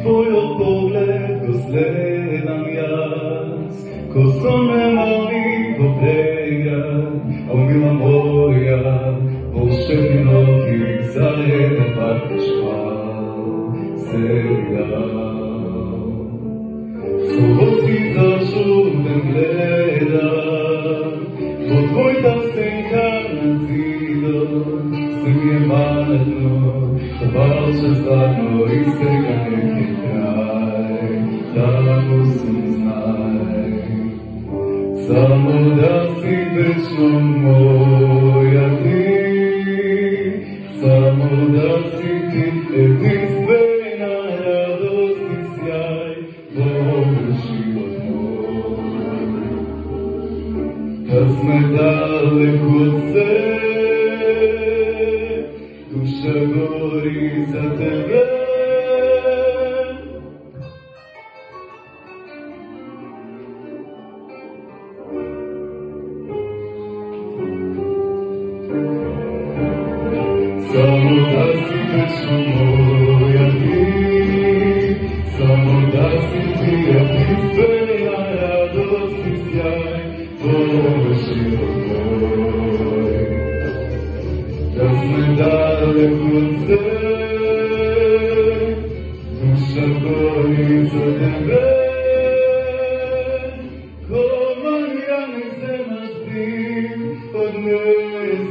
Твоят поглед го следам и аз, ko сонне малки попрея, о мила моя, волшебни ноги за един пак шпал сега. Слободски зачуден гледам, от твоята стенка на зида, се ми е валено, валче задно и сега не е край, да го съм знай. Само да си вечно моя ти, само да си ти единствена радост и сяй, Бога живот мой. Да сме далеко от се, душа гори за тебе. Само да си вечно моя ти, само да си ти единствена радост и сяй, Бога живот мой. Да сме далеко от се, душа гори за тебе. Кога я не вземаш ти, от нея